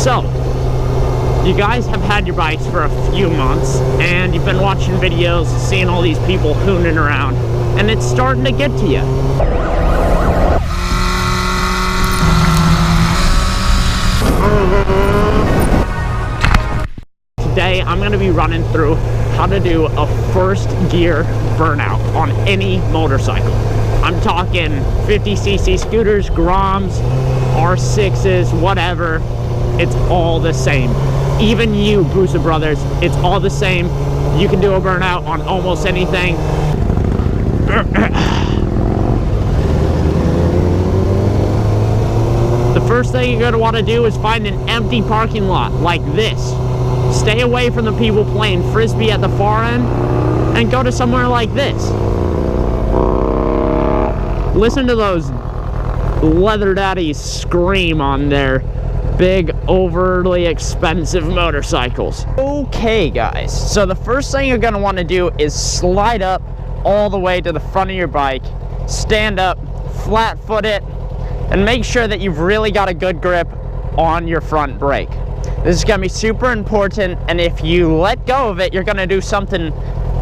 So, you guys have had your bikes for a few months, and you've been watching videos, seeing all these people hooning around, and it's starting to get to you. Today, I'm going to be running through how to do a first gear burnout on any motorcycle. I'm talking 50cc scooters, Groms, R6s, whatever. It's all the same. Even you, Boosa Brothers, it's all the same. You can do a burnout on almost anything. The first thing you're going to want to do is find an empty parking lot like this. Stay away from the people playing frisbee at the far end and go to somewhere like this. Listen to those leather daddies scream on their big, overly expensive motorcycles. Okay, guys, so the first thing you're gonna want to do is slide up all the way to the front of your bike, stand up, flat foot it, and make sure that you've really got a good grip on your front brake. This is gonna be super important, and if you let go of it, you're gonna do something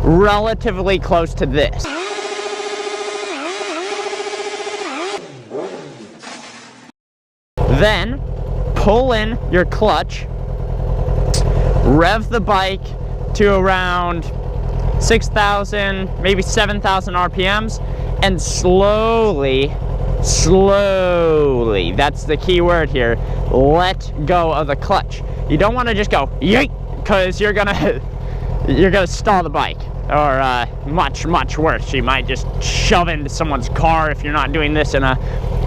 relatively close to this. Then, pull in your clutch, rev the bike to around 6,000, maybe 7,000 RPMs, and slowly, that's the key word here, let go of the clutch. You don't want to just go, yeet, because you're gonna stall the bike, or much worse, you might just shove into someone's car if you're not doing this in a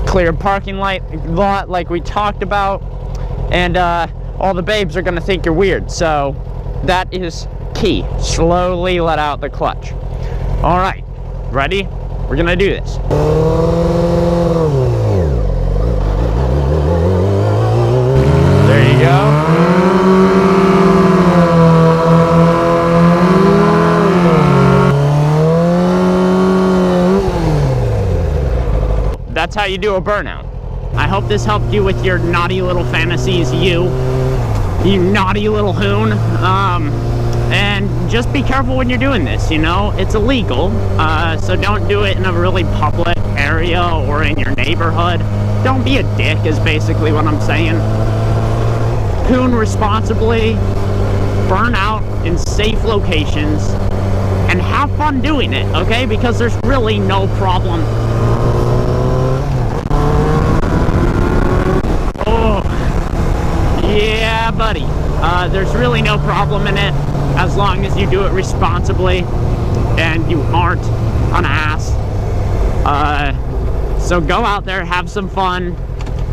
clear parking lot like we talked about, and all the babes are gonna think you're weird. So that is key. Slowly let out the clutch. All right, ready? We're gonna do this. There you go. That's how you do a burnout. I hope this helped you with your naughty little fantasies, you naughty little hoon. And just be careful when you're doing this, you know? It's illegal, so don't do it in a really public area or in your neighborhood. Don't be a dick is basically what I'm saying. Hoon responsibly, burn out in safe locations, and have fun doing it, okay? Because there's really no problem. Yeah, buddy. There's really no problem in it as long as you do it responsibly and you aren't an ass. So go out there, have some fun.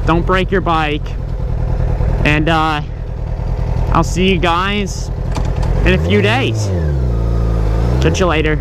Don't break your bike. And I'll see you guys in a few days. Catch you later.